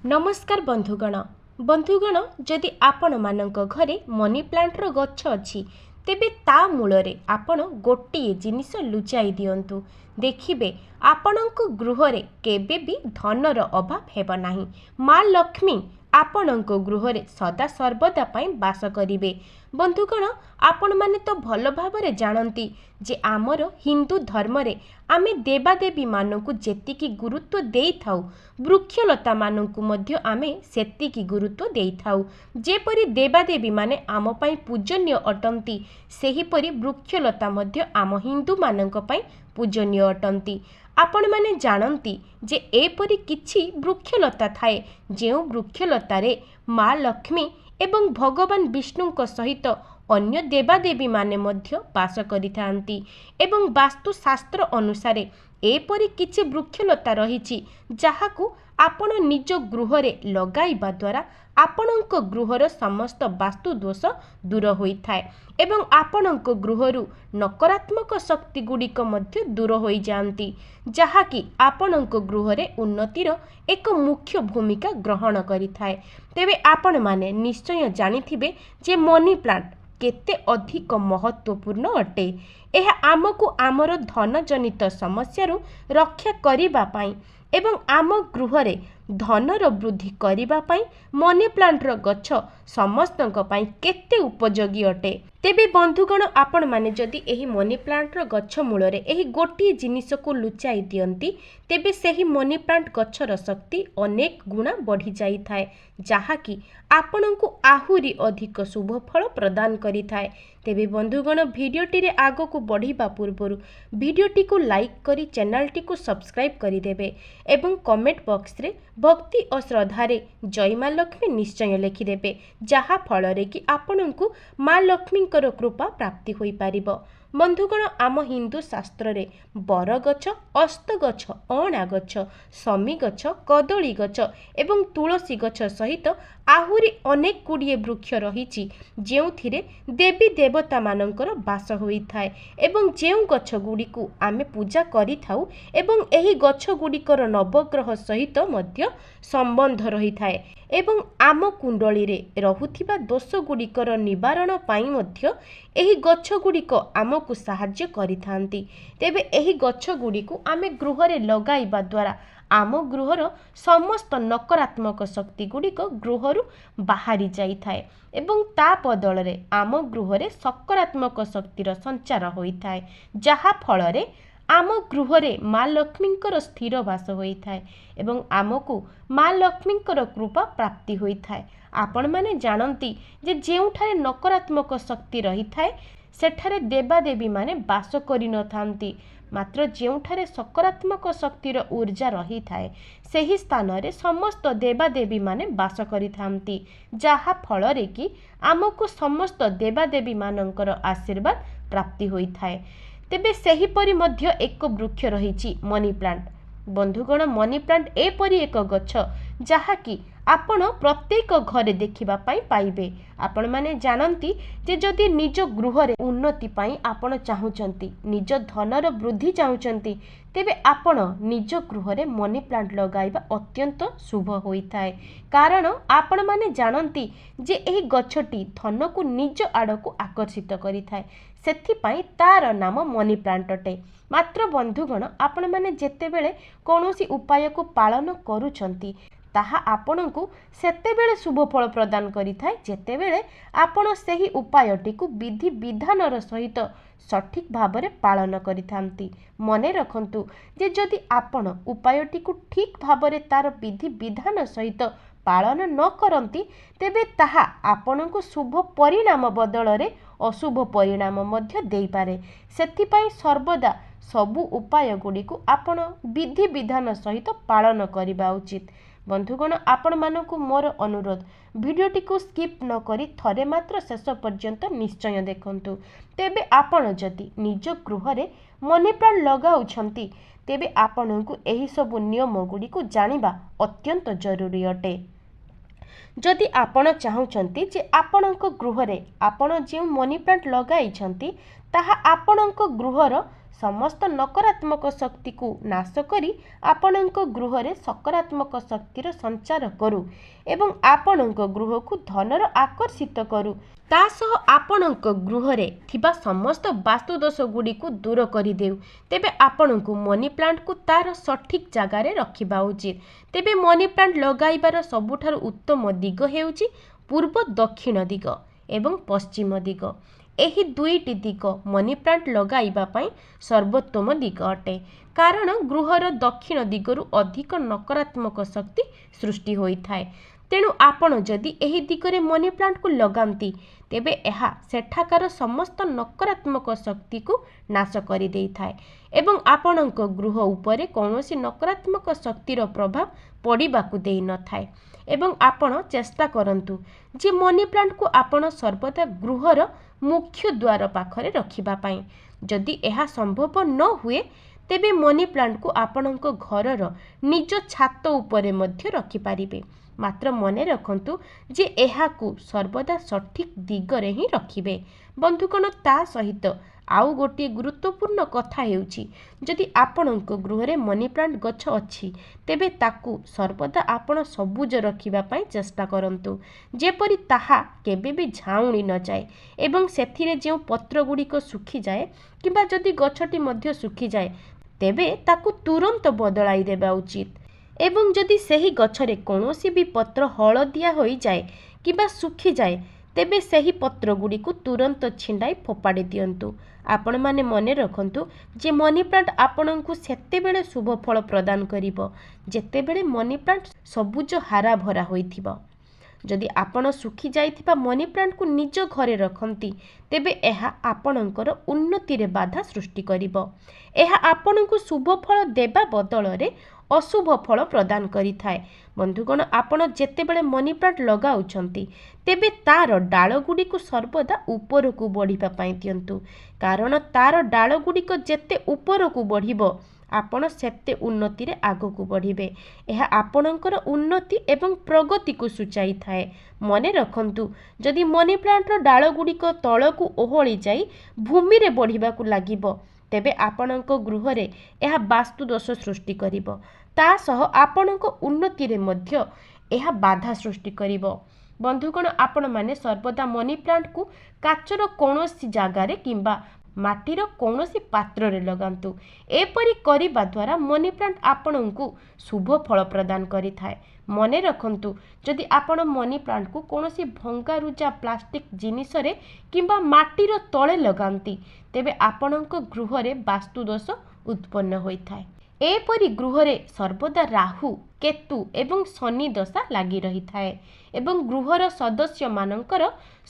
नमस्कार बंधुगण जदि आपण मानक घरे मनी प्लांटर गछ अच्छी तेबे ता मूलरे आपण गोटिए जिनिस लुचाई दियंतु देखिबे आपणक गृहरे केबे भी धनर अभाव हेब नाही। माँ लक्ष्मी आपणक गृहरे सदा सर्वदा पाई बास करिवे। बंधुगण आपण माने तो भल भाबरे जानती जे आमर हिंदू धर्म रे आमे देवादेवी मानकु जेतिकी गुरुत्व देई थाउ वृक्षलता मानकु मध्य आमे सेतिकी गुरुत्व देई थाउ। जेपरि देवादेवी माने आम पई पूजनीय अटंती सेहीपरि वृक्षलता मध्य आम हिंदू मानक पई पूजनीय अटंती। आपण माने जानती जे एपरि किछि वृक्षलता थाए जेउ वृक्षलतारे माँ लक्ष्मी एवं भगवान विष्णुଙ୍କ सहित अन्य देवादेवी माने मध्य बास करिथांती एवं वास्तुशास्त्र अनुसार एपरि किछि वृक्षलता रहिछि जाहाकु आपण निज गृहरे लगाइबा द्वारा आपणक गृहर समस्त वास्तु दोष दूर होइथाए एवं आपणक गृहरु नकारात्मक शक्ति गुड़िक मध्य दूर होई जांती जहाँकि आपणक गृहरे उन्नतिर एक मुख्य भूमिका ग्रहण करिथाए। तेबे आपण माने निश्चय जानिथिबे जे मनी प्लांट केते अधिक महत्वपूर्ण अटे। यह आमको आमर धन जनित समस्यारू रक्षा करिबा पाई एवं आम गृहरे धनर वृद्धि करिबा पाई मनी प्लांटर गछ समस्तक पाई केते उपयोगी अटे। तेबे बंधुगण आपण माने जदि एही मनी प्लांटर गछ मूलरे एही गोटिए जिनिस को लुचाई दियंती तेबे सेही मनी प्लांट गछर शक्ति अनेक गुणा बढ़ी जाई थाए जहाँकि आपणको आहुरी अधिक शुभ फल प्रदान करि थाए। तेबे बंधुगण भिडियोटी रे आगो को बढ़िबा पूर्वरु भिडियोटी को लाइक करी चैनलटी को सब्सक्राइब करि देबे एवं कमेंट बॉक्स रे भक्ति और श्रद्धारे जय माँ लक्ष्मी निश्चय लिखिदेवे जहा फल कि आपणको माँ लक्ष्मींकर कृपा प्राप्ति होई पारिबो। बंधुगण आम हिंदू शास्त्र रे बर गछ अस्त गछ अणा गछ समी गछ कदली गछ एवं तुलसी गछ सहित आहुरी अनेक गुड़िए वृक्ष रही जेउथिरे देवी देवता मानकर बास होई थाए एवं जेउ गछ गुड़िकु आमे पूजा करि थाउ एवं एही गछ गुड़िकर नवग्रह सहित मध्य संबंध रही थाए एवं आम कुंडली रे रहुथिबा दोष गुड़िकर निवारण पाई मध्य एही गछ गुड़िक आमकु साहाय्य करिथांती। तेबे एही गछ गुड़िकु आमे गृहरे लगाइबा द्वारा आम गृहर समस्त नकारात्मक शक्ति गुड़िक गृहरु बाहरी जाई थाए एवं ता बदलरे आम गृहरे सकारात्मक शक्तिर संचार होई थाए जहा फलरे आम गृहरे माँ लक्ष्मींकर स्थिर वास होई थाए एवं आमको माँ लक्ष्मींकर कृपा प्राप्ति होई थाए। आपण माने जानती जे जेउठारे नकारात्मक शक्ति रही थाए सेठारे देवादेवी माने बास करि न थांती मात्र जेउठारे सकारात्मक शक्तिर ऊर्जा रही थाए सेही स्थान रे समस्त देवादेवी माने बास करि थांती जहा फलरे कि आमको समस्त देवादेवी मानकर आशीर्वाद प्राप्ति होई थाए। तेबे सेहीपरि मध्य एक वृक्ष रही मनी प्लांट। बंधुगण मनी प्लांट एपरि एक गछ जहाँकि आपण प्रत्येक घरे देखिबा पाई पाइबे। आपण माने जानती जे जदि निज गृहरे उन्नति पाई आपण चाहुचंती निज धनर वृद्धि चाहुचंती तेबे आपण निज गृहरे मनी प्लांट लगाइबा अत्यंत शुभ होइथाए कारण आपण माने जानती जे एही गछटी धन को निज आड़क आकर्षित करिथाए सेथिपाई तार नाम मनी प्लांट अटे। मात्र बंधुगण आपण माने जेतेबेले कौनसी उपाय को पालन करूछंती ताहा आपणको सेतेबेले शुभ फल प्रदान करिथाए जेतेबेले आपण सेही उपायटी को विधि विधानर सहित सठिक भावरे पालन करिथांती। मने रखंतु जे जदि आपण उपायटी को ठीक भावरे तार विधि विधान सहित पालन न करंती तेबे ताहा आपणको शुभ परिणाम बदलरे अशुभ परिणाम मध्य देई पारे। सेथिपाई सर्वदा सबु उपाय गुड़िको आपण विधि विधान सहित पालन करिबा उचित। बंधुगण आपण मानकु मोर अनुरोध भिडियोटी को स्किप न करी थरे मात्र शेष पर्यंत निश्चय देखंतु तेबे आपण जदि निज गृहरे मनी प्लांट लगाउछंती तेबे आपणकु एही सबु नियम गुड़िको जानिबा अत्यंत जरूरी अटे। जदि आपण चाहुचंती जे आपणक गृहरे आपण जे मनी प्लांट लगाइछंती ताहा आपणक गृहर समस्त नकारात्मक शक्ति को नाश करी आपणक गृह रे सकारात्मक शक्तिर संचार करू एवं आपणक गृह को धनर आकर्षित करू। तासह आपणक गृह रे थिबा समस्त वास्तुदोष गुडी को दूर करी देउ। तेबे आपणक मनी प्लांट को तार सठिक जगार रखिबा उचित। तेबे मनी प्लांट लगाइबार सबुठार उत्तम दिग हेउची पूर्व दक्षिण दिग एवं पश्चिम दिग। एही दुईटी दिग मनी प्लांट लगाइबा पई सर्वोत्तम दिग अटे, कारण गृहर दक्षिण दिगरु अधिक नकारात्मक शक्ति सृष्टि होइथाय। तेणु आपण जदि एही दिगरे मनी प्लांट को लगांती तेबे एहा सेठाकार समस्त नकारात्मक शक्ति को नाश करि देइथाय एवं आपणक गृह उपरे कौनसी नकारात्मक शक्तिर प्रभाव पड़िबाकु देइ नथाय। एवं आपण चेष्टा करंतु जे मनी प्लांट को आपण सर्वदा गृहर मुख्य द्वार पाखरे रखिबा पई। जदि एहा संभव न हुए तेबे मनी प्लांट को आपणक घरर निज छात उपरे मध्य रखि पारिबे। मात्र मने रखंतु जे एहाकू सर्वदा सठिक दिगरे ही रखिबे। बंधुगण ता सहित आउ गोटे गुरुत्वपूर्ण कथा हेउची, जदि आपणक गृहरे मनी प्लांट गछ अछि तेबे ताकू सर्वदा आपण सबुज रखिबा पई चेष्टा करंतु, जेपरि ताहा केबे भी झाउणी न जाए एवं सेथिरे जे पत्र गुड़िक सुखी जाए किंबा जदि गछटी मध्य सुखी जाए तेबे ताकू तुरंत बदलाई देबा उचित। एवं जदि सही गछरे कौनसी भी पत्र हलदिया होई जाए किंबा सुखी जाए तेबे सही पत्र गुड़ी को तुरंत छिंडाई फोपाड़ी दियंतु। आपण माने मने रखंतु जे मनी प्लांट आपण को सेते बेले शुभ फल प्रदान करिवो जेते बेले मनी प्लांट सबुज हारा भरा होइथिबो। जदि आपण सुखी जाइथिबा मनी प्लांट को निज घरे रखंती तेबे एहा आपणकर उन्नति रे बाधा सृष्टि करिवो। एहा आपण को शुभ फल देबा बदल रे अशुभ फल प्रदान करिथाय। बंधुगण आपण जेतेबेले मनी प्लांट लगाउछंती तेबे तार डाल गुडी को सर्वदा ऊपर को बढ़िबा पई दियंतु, कारण तार डाल गुडी को जेते ऊपर को बढ़िबो आपण सेते उन्नति रे आगो को बढ़िबे। एहा आपणकर उन्नति एवं प्रगति को सूचाई थाए। मने रखंतु जदि मनी प्लांट रो डाल गुडी को तळ को ओहळी जाई भूमि रे बढ़िबा को लागिबो तेबे आपणक गृह रे एहा वास्तु दोष सृष्टि करिवो। ता सह आपणक उन्नति रे मध्य एहा बाधा सृष्टि करिवो। बंधुगण आपण माने सर्वदा मनी प्लांट को काचर कौनसी जगार किंबा माटीर कौनसी पात्र रे लगांतु। एपरि करिबा द्वारा मनी प्लांट आपणଙ୍କୁ शुभ फल प्रदान करिथाय। मने रखंतु जदि आपण मनी प्लांट को कौनसी भंगारुजा प्लास्टिक जिनिस रे किंबा माटीर तळे लगांती तेबे आपणଙ୍କ गृह रे वास्तु दोष उत्पन्न होइथाय। एपरि गृह रे सर्वदा राहु केतु एवं शनि दशा लागि रही थाए एवं गृहर सदस्य मानकर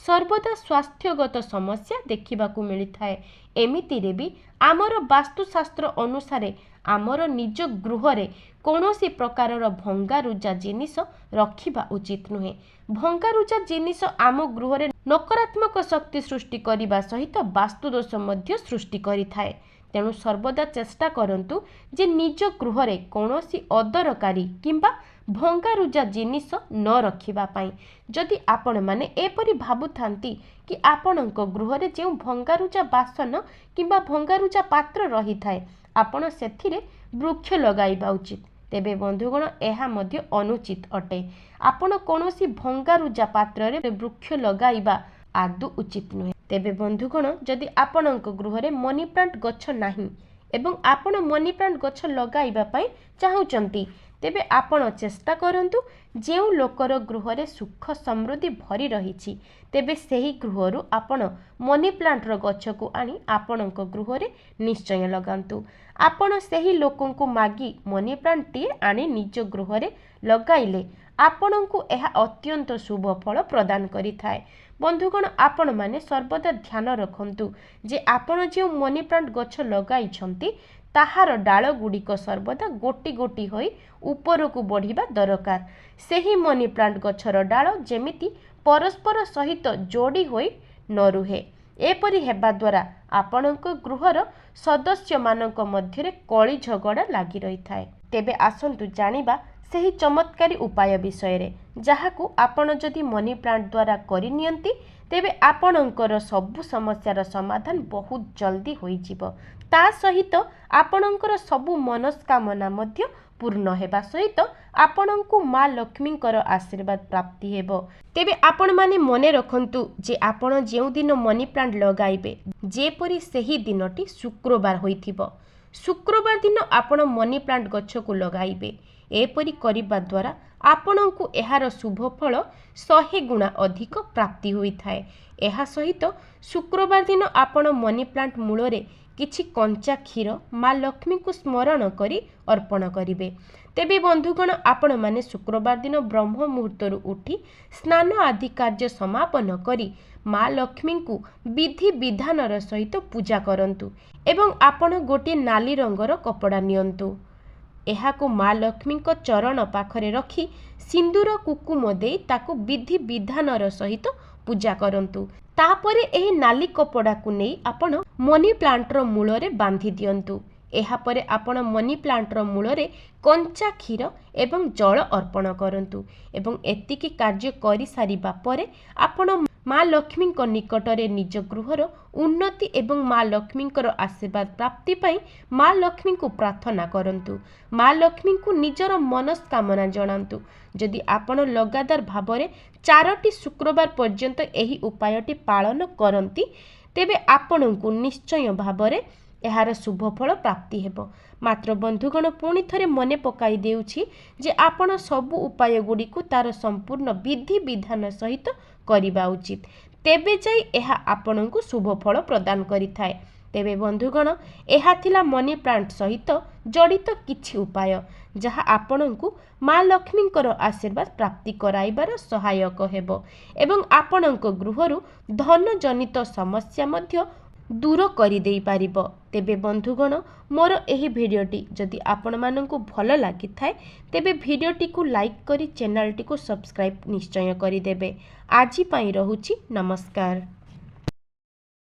सर्वदा स्वास्थ्यगत समस्या देखिबाकू मिली थाए। एमिति रे भी आमर वास्तुशास्त्र अनुसारे आमर निज गृह रे कौनसी प्रकारर भंगारुजा जिनिस रखिबा उचित नुहे। भंगारुजा जिनिस आम गृह रे नकारात्मक शक्ति सृष्टि करिबा सहित वास्तुदोष मध्य सृष्टि करिथाए। तेणु सर्वदा चेष्टा करंतु जे निज गृह रे कौनसी अदरकारी किंबा भंगारुजा जिनिस न रखिबा पाई। जदि आपण माने एपरि भाबुथांती कि आपणଙ୍କ गृह रे जे भंगारुजा बासन किंबा भंगारुजा पात्र रही थाए आपण सेथिरे वृक्ष लगाइबा उचित, तेबे बंधुगण एहा मध्य अनुचित अटे। आपण कौनसी भंगारुजा पात्र रे वृक्ष लगाइबा आदु उचित नुहे। तेबे बंधुगण जदि आपणଙ୍କ गृह रे मनी प्लांट गछ नाही एवं आपण मनी प्लांट गछ लगाइबा पई चाहुचंती तेबे आपण चेष्टा करंतु जेउ लोकर गृह रे सुख समृद्धि भरी रहिछि तेबे सेही गृहरु आपण मनी प्लांट रो गछ को आनी आपणଙ୍କ गृह रे निश्चय लगांतु। आपण सेही लोकन को मागी मनी प्लांट टी आनी निज गृह रे लगाइले आपणଙ୍କୁ एहा अत्यंत शुभ फल प्रदान करिथाए। बंधुगण आपण माने सर्वदा ध्यान रखंतु जे आपण जे मनी प्लांट गछ लगाइछंती ताहार डाल गुड़िक सर्वदा गोटी गोटी होई ऊपर को बढ़िबा दरकार। सेही मनी प्लांट गछर डाल जेमिति परस्पर सहित जोड़ी होई न रुहे। एपरि हेबा द्वारा आपणଙ୍କ गृहर सदस्य मानक मध्यरे कଳି झगड़ा लागि रही थाए। तेबे आसंतु जानिबा सेही चमत्कारी उपाय विषय रे जहाकू आपण जदि मनी प्लांट द्वारा करि नियंती तेबे आपणଙ୍କର ସବୁ ସମସ୍ୟାର समाधान बहुत जल्दी होई जिवो। ता सहित आपणकर सबु मनस्कामना मध्य पूर्ण हेबा सहित आपणଙ୍କୁ माँ लक्ष्मींकर आशीर्वाद प्राप्ति हेबो। तेबे आपण माने मने रखंतु जे आपण जेउ दिन मनी प्लांट लगाइबे जेपरि सेही दिनटी शुक्रवार होइथिबो। शुक्रवार दिन आपण मनी प्लांट गछ को लगाइबे। एपरि करिबा द्वारा आपणଙ୍କୁ एहार शुभ फल 100 गुणा अधिक प्राप्ति होइथाय। एहा सहित शुक्रवार दिन आपण मनी प्लांट मूलरे किछि कंचा क्षीर माँ लक्ष्मी को स्मरण करी अर्पण करिवे। तेबे बंधुगण आपण माने शुक्रवार दिन ब्रह्म मुहूर्तरु उठी स्नान आदि कार्य समापन करी माँ लक्ष्मी को विधि विधानर सहित पूजा करंतु एवं आपण गोटे नाली रंगर कपड़ा नियंतु। एहाको माँ लक्ष्मी को चरण पाखरे रखी सिंदूर कुकुम दे ताकु विधि विधानर सहित पूजा करंतु। तापरे एही नाली कपड़ा को नहीं आपण मनी प्लांटर मूलरे बांधी दियंतु। एहा परे आपण मनी प्लांटर मूलरे कंचा क्षीर एवं जल अर्पण करंतु एवं एतिकी कार्य करि सारिबा परे आपण माँ लक्ष्मी निकटरे निज गृहर उन्नति एवं माँ लक्ष्मी आशीर्वाद प्राप्ति पाई माँ लक्ष्मी को प्रार्थना करंतु। माँ लक्ष्मी को निजर मनस्कामना जणांतु। जदि आपण लगातार भावरे 4टी शुक्रवार पर्यंत एही उपायटी पालन करंती तेबे आपणଙ୍କୁ निश्चय भावरे एहार शुभ फल प्राप्ति हेबो। मात्र बंधुगण पुणी थरे मने पकाई देउछि जे आपण सबु उपाय गुडी को तार संपूर्ण विधि विधान सहित करिबा उचित, तेबे जाई एहा आपणଙ୍କୁ शुभ फल प्रदान करिथाय। तेबे बंधुगण एहा थिला मनी प्लांट सहित जड़ित किछि उपाय जहा आपणଙ୍କୁ माँ लक्ष्मींकर आशीर्वाद प्राप्ति कराइबार सहायक हेबो एवं आपणଙ୍କ गृहरु धन जनित समस्या मध्य दूर करि देई पारिबो। तेबे बंधुगण मोर एही भिडियोटी जदि आपण माननकु भल लागि थाए तेबे भिडियोटी को लाइक करी चैनल टी को सब्सक्राइब निश्चय करि देबे। आजि पई रहुछि नमस्कार।